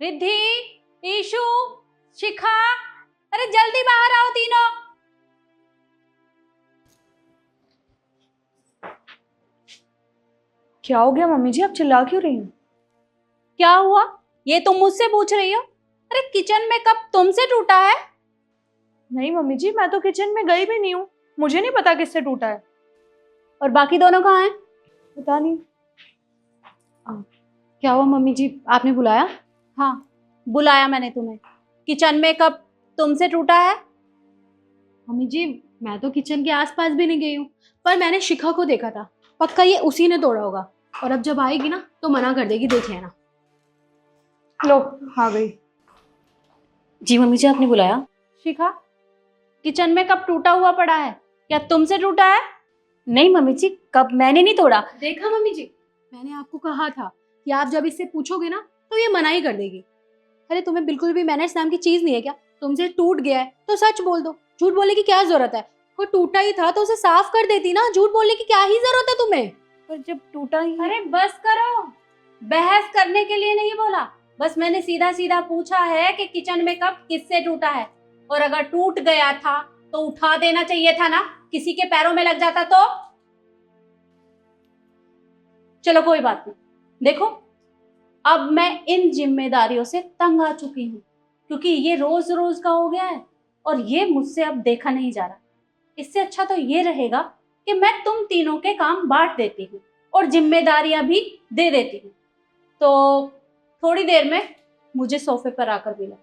Riddhi, issue, शिखा, अरे जल्दी बाहर आओ तीनों। क्या हो गया मम्मी जी, आप चिल्ला क्यों रही हैं? क्या हुआ ये तुम मुझसे पूछ रही हो? अरे किचन में कप तुमसे टूटा है? नहीं मम्मी जी, मैं तो किचन में गई भी नहीं हूँ, मुझे नहीं पता किससे टूटा है। और बाकी दोनों कहाँ हैं? पता नहीं। क्या हुआ मम्मी जी, आपने बुलाया? हाँ बुलाया मैंने तुम्हें। किचन में कप तुमसे टूटा है? मम्मी जी मैं तो किचन के आसपास भी नहीं गई हूँ, पर मैंने शिखा को देखा था, पक्का ये उसी ने तोड़ा होगा। और अब जब आएगी ना तो मना कर देगी, देख लेना। लो आ गई। जी मम्मी जी, आपने बुलाया? शिखा, किचन में कप टूटा हुआ पड़ा है, क्या तुमसे टूटा है? नहीं मम्मी जी, कब मैंने नहीं तोड़ा। देखा मम्मी जी, मैंने आपको कहा था कि आप जब इससे पूछोगे ना तो ये मना ही कर देगी। अरे तुम्हें बिल्कुल भी मैनेज नाम की चीज नहीं है क्या? तुमसे टूट गया है तो सच बोल दो, झूठ बोलने की क्या जरूरत है? वो टूटा ही था तो उसे साफ कर देती ना, झूठ बोलने की क्या ही जरूरत है तुम्हें? पर जब टूटा ही अरे बस करो, बहस करने के लिए नहीं बोला, बस मैंने सीधा सीधा पूछा है कि किचन में कप किससे टूटा है। और अगर टूट गया था तो उठा देना चाहिए था ना, किसी के पैरों में लग जाता तो। चलो कोई बात नहीं, देखो अब मैं इन जिम्मेदारियों से तंग आ चुकी हूँ, क्योंकि ये रोज रोज का हो गया है और ये मुझसे अब देखा नहीं जा रहा। इससे अच्छा तो ये रहेगा कि मैं तुम तीनों के काम बांट देती हूँ और जिम्मेदारियां भी दे देती हूँ। तो थोड़ी देर में मुझे सोफे पर आकर मिला।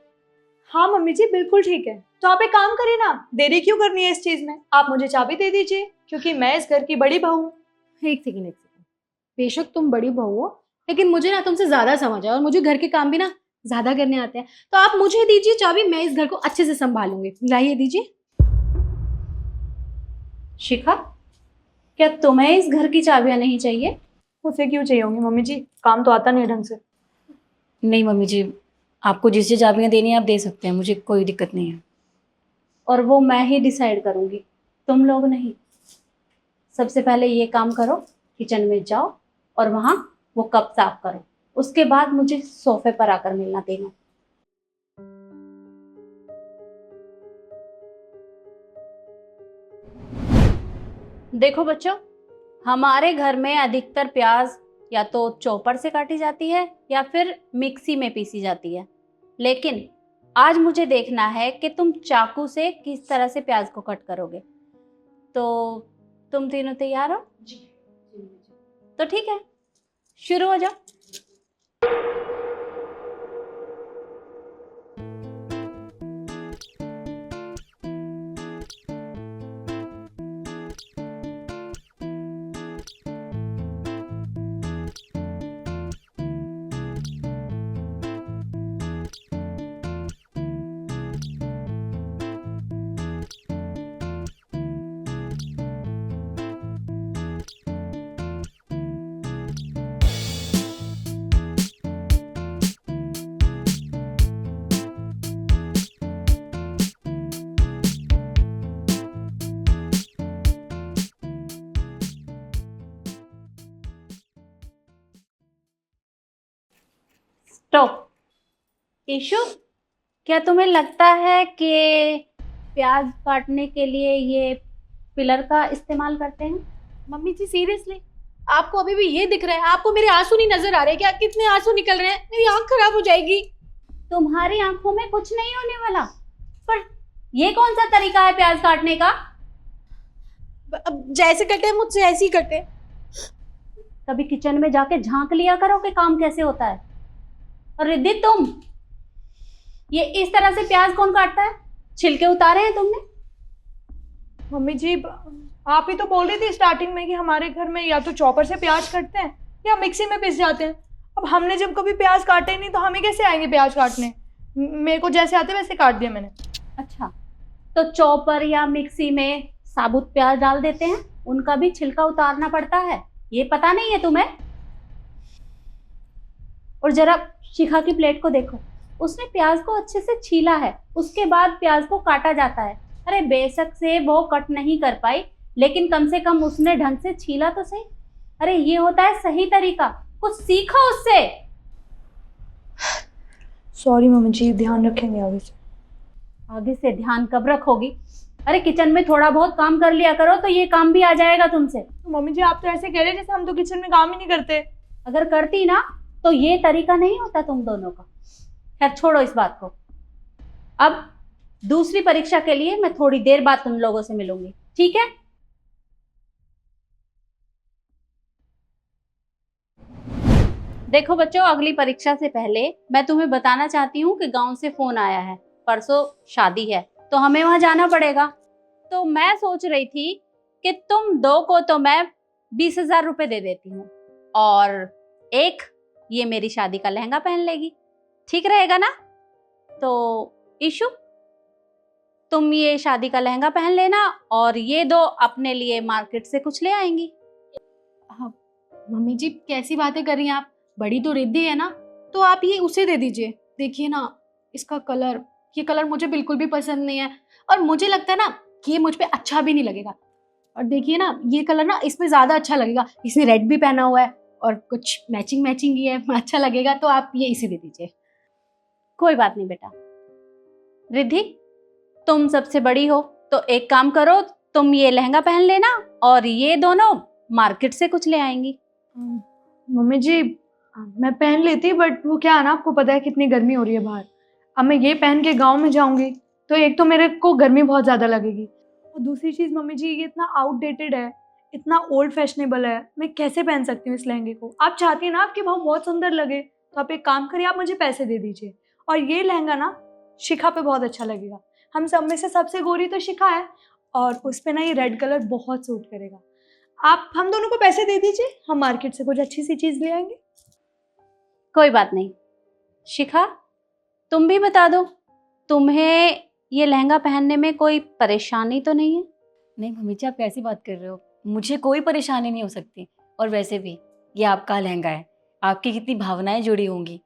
हाँ मम्मी जी बिल्कुल ठीक है, तो आप एक काम करिए ना, देरी क्यों करनी है इस चीज में? आप मुझे चाबी दे दीजिए, क्योंकि मैं इस घर की बड़ी बहू हूँ। एक सेकंड। बेशक तुम बड़ी बहू हो, लेकिन मुझे ना तुमसे ज्यादा समझ है और मुझे घर के काम भी ना ज्यादा करने आते हैं। तो आप मुझे दीजिए चाबी, मैं इस घर को अच्छे से संभालूंगी। लाइए दीजिए। शिखा, क्या तुम्हें इस घर की चाबियां नहीं चाहिए? उसे क्यों चाहिए होंगी मम्मी जी, काम तो आता नहीं है ढंग से। नहीं मम्मी जी, आपको जिस चाबियाँ देनी है आप दे सकते हैं, मुझे कोई दिक्कत नहीं है। और वो मैं ही डिसाइड करूंगी, तुम लोग नहीं। सबसे पहले ये काम करो, किचन में जाओ और वहां वो कप साफ करो, उसके बाद मुझे सोफे पर आकर मिलना तीनों। देखो बच्चों, हमारे घर में अधिकतर प्याज या तो चॉपर से काटी जाती है या फिर मिक्सी में पीसी जाती है, लेकिन आज मुझे देखना है कि तुम चाकू से किस तरह से प्याज को कट करोगे। तो तुम तीनों तैयार हो? जी। तो ठीक है, शुरू हो जाओ। स्टॉप। ईशु, क्या तुम्हें लगता है कि प्याज काटने के लिए ये पिलर का इस्तेमाल करते हैं? मम्मी जी सीरियसली, आपको अभी भी ये दिख रहा है? आपको मेरे आंसू नहीं नजर आ रहे क्या? कितने आंसू निकल रहे हैं, मेरी आंख खराब हो जाएगी। तुम्हारी आंखों में कुछ नहीं होने वाला, पर ये कौन सा तरीका है प्याज काटने का? अब जैसे कटे मुझसे ऐसे ही कटे। कभी किचन में जाके झांक लिया करो कि काम कैसे होता है। और रिद्धि, तुम ये इस तरह से प्याज कौन काटता है? छिलके उतारे हैं तुमने? मम्मी जी आप ही तो बोल रही थी स्टार्टिंग में कि हमारे घर में या तो चॉपर से प्याज काटते हैं या मिक्सी में पिस जाते हैं। अब हमने जब कभी प्याज काटे नहीं तो हमें कैसे आएंगे प्याज काटने? मेरे को जैसे आते वैसे काट दिया मैंने। अच्छा, तो चॉपर या मिक्सी में साबुत प्याज डाल देते हैं, उनका भी छिलका उतारना पड़ता है, ये पता नहीं है तुम्हें? और जरा शिखा की प्लेट को देखो, उसने प्याज को अच्छे से छीला है, उसके बाद प्याज को काटा जाता है। अरे बेशक से वो कट नहीं कर पाई, लेकिन कम से कम उसने ढंग से छीला तो सही। अरे ये होता है सही तरीका, कुछ सीखो उससे। सॉरी मम्मी जी, ध्यान रखेंगे आगे से। आगे से ध्यान कब रखोगी? अरे किचन में थोड़ा बहुत काम कर लिया करो तो ये काम भी आ जाएगा तुमसे। तो मम्मी जी आप तो ऐसे कह रहे जैसे हम तो किचन में काम ही नहीं करते। अगर करती ना तो ये तरीका नहीं होता तुम दोनों का। खैर छोड़ो इस बात को। अब दूसरी परीक्षा के लिए मैं थोड़ी देर बाद तुम लोगों से मिलूंगी, ठीक है? देखो बच्चों, अगली परीक्षा से पहले मैं तुम्हें बताना चाहती हूँ कि गांव से फोन आया है। परसों शादी है तो हमें वहां जाना पड़ेगा। तो मैं सोच रही थी कि तुम दो को तो मैं 20,000 रुपए दे देती हूँ और एक ये मेरी शादी का लहंगा पहन लेगी। ठीक रहेगा ना? तो ईशु, तुम ये शादी का लहंगा पहन लेना और ये दो अपने लिए मार्केट से कुछ ले आएंगी। मम्मी जी कैसी बातें कर रही हैं आप? बड़ी तो रिद्धि है ना, तो आप ये उसे दे दीजिए। देखिए ना इसका कलर, ये कलर मुझे बिल्कुल भी पसंद नहीं है और मुझे लगता है ना कि ये मुझ पे अच्छा भी नहीं लगेगा। और देखिए ना ये कलर ना इसमें ज्यादा अच्छा लगेगा, इसने रेड भी पहना हुआ है और कुछ मैचिंग मैचिंग ही है, अच्छा लगेगा। तो आप ये इसे दे दीजिए। कोई बात नहीं बेटा। रिद्धि, तुम सबसे बड़ी हो तो एक काम करो, तुम ये लहंगा पहन लेना और ये दोनों मार्केट से कुछ ले आएंगी। मम्मी जी मैं पहन लेती, बट वो क्या है ना, आपको पता है कितनी गर्मी हो रही है बाहर। अब मैं ये पहन के गांव में जाऊंगी तो एक तो मेरे को गर्मी बहुत ज़्यादा लगेगी और दूसरी चीज़ मम्मी जी ये इतना आउटडेटेड है, इतना ओल्ड फैशनेबल है, मैं कैसे पहन सकती हूँ इस लहंगे को। आप चाहती हैं ना आपकी बहू बहुत सुंदर लगे, तो आप एक काम करिए, आप मुझे पैसे दे दीजिए और ये लहंगा ना शिखा पे बहुत अच्छा लगेगा। हम सब में से सबसे गोरी तो शिखा है और उस पर ना ये रेड कलर बहुत सूट करेगा। आप हम दोनों को पैसे दे दीजिए, हम मार्केट से कुछ अच्छी सी चीज़ ले आएंगे। कोई बात नहीं। शिखा, तुम भी बता दो, तुम्हें ये लहंगा पहनने में कोई परेशानी तो नहीं है? नहीं मम्मी जी, आप कैसी बात कर रहे हो? मुझे कोई परेशानी नहीं हो सकती। और वैसे भी ये आपका लहंगा है, आपकी कितनी भावनाएं जुड़ी होंगी,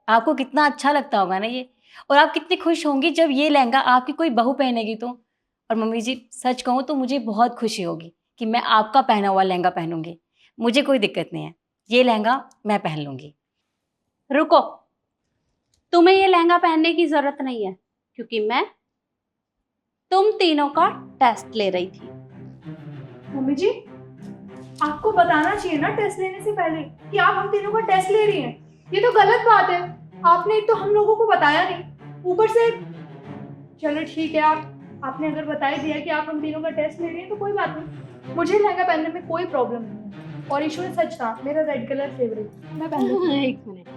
आपको कितना अच्छा लगता होगा ना ये। और आप कितनी खुश होंगी जब ये लहंगा आपकी कोई बहू पहनेगी तो। और मम्मी जी सच कहूँ तो मुझे बहुत खुशी होगी कि मैं आपका पहना हुआ लहंगा पहनूंगी। मुझे कोई दिक्कत नहीं है, ये लहंगा मैं पहन लूंगी। रुको, तुम्हें ये लहंगा पहनने की जरूरत नहीं है क्योंकि मैं तुम तीनों का टेस्ट ले रही थी। मम्मी जी आपको बताना चाहिए ना टेस्ट लेने से पहले कि आप हम तीनों का टेस्ट ले रही हैं। ये तो गलत बात है, आपने एक तो हम लोगों को बताया नहीं, ऊपर से। चलो ठीक है, आपने अगर बता ही दिया कि आप हम तीनों का टेस्ट ले रही हैं तो कोई बात नहीं, मुझे लहंगा पहनने में कोई प्रॉब्लम नहीं है। और ईश्वर सच था, मेरा रेड कलर फेवरेट, मैं पहन लूंगी। एक मिनट,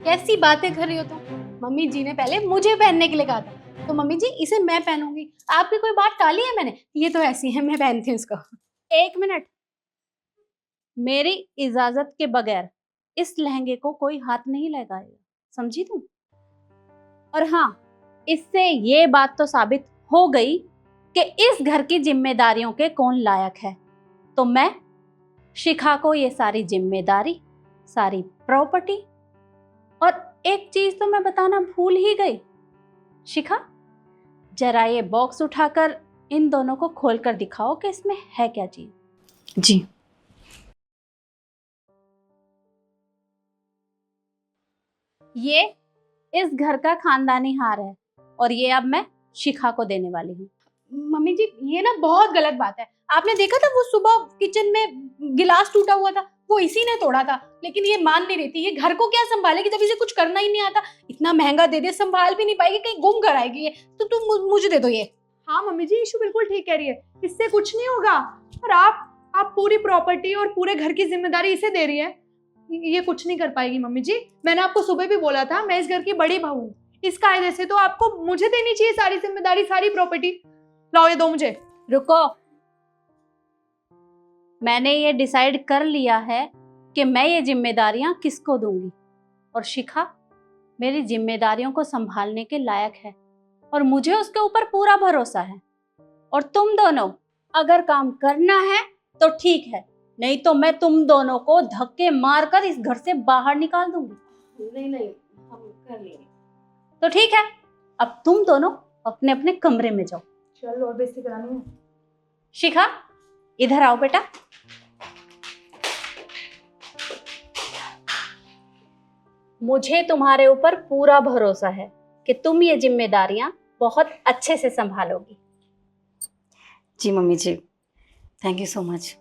कैसी बातें कर रही हो तुम? मम्मी जी ने पहले मुझे पहनने के लिए कहा था, तो मम्मी जी इसे मैं पहनूंगी। आपकी कोई बात टाली है मैंने? ये तो ऐसी है, मैं पहनती हूँ इसको। एक मिनट, मेरी इजाजत के बगैर इस लहंगे को कोई हाथ नहीं लगाएगा, समझी तुम? और हाँ, इससे ये बात तो साबित हो गई कि इस घर की जिम्मेदारियों के कौन लायक है। तो मैं शिखा को ये सारी जिम्मेदारी, सारी प्रॉपर्टी, और एक चीज तो मैं बताना भूल ही गई। शिखा, जरा ये बॉक्स उठाकर इन दोनों को खोलकर दिखाओ कि इसमें है क्या चीज। जी। ये इस घर का खानदानी हार है और ये अब मैं शिखा को देने वाली हूँ। मम्मी जी ये ना बहुत गलत बात है। आपने देखा था वो सुबह किचन में गिलास टूटा हुआ था, वो इसी ने तोड़ा था, लेकिन ये मान नहीं रही थी। ये घर को क्या संभालेगी जब इसे कुछ करना ही नहीं आता? इतना महंगा दे दे, संभाल भी नहीं पाएगी, कहीं गुम कर आएगी ये। तो तुम मुझे दे दो ये। हाँ मम्मी जी ईशू बिल्कुल ठीक कह रही है, इससे कुछ नहीं होगा। और आप पूरी प्रॉपर्टी और पूरे घर की जिम्मेदारी इसे दे रही है, ये कुछ नहीं कर पाएगी मम्मी जी। मैंने आपको सुबह भी बोला था, मैं इस घर की बड़ी बहू हूँ, इस कायदे से तो आपको मुझे देनी चाहिए सारी जिम्मेदारी, सारी प्रॉपर्टी। लाओ ये दो मुझे। रुको, मैंने ये डिसाइड कर लिया है कि मैं ये जिम्मेदारियां किसको दूंगी। और शिखा मेरी जिम्मेदारियों को संभालने के लायक है और मुझे उसके ऊपर पूरा भरोसा है। और तुम दोनों अगर काम करना है तो ठीक है, नहीं तो मैं तुम दोनों को धक्के मारकर इस घर से बाहर निकाल दूंगी। नहीं हम कर लेंगे। तो ठीक है, अब तुम दोनों अपने अपने कमरे में जाओ। चलो और बेइज्जती करानी है। शिखा इधर आओ बेटा। मुझे तुम्हारे ऊपर पूरा भरोसा है कि तुम ये जिम्मेदारियां बहुत अच्छे से संभालोगी। जी mummy ji, thank you so much.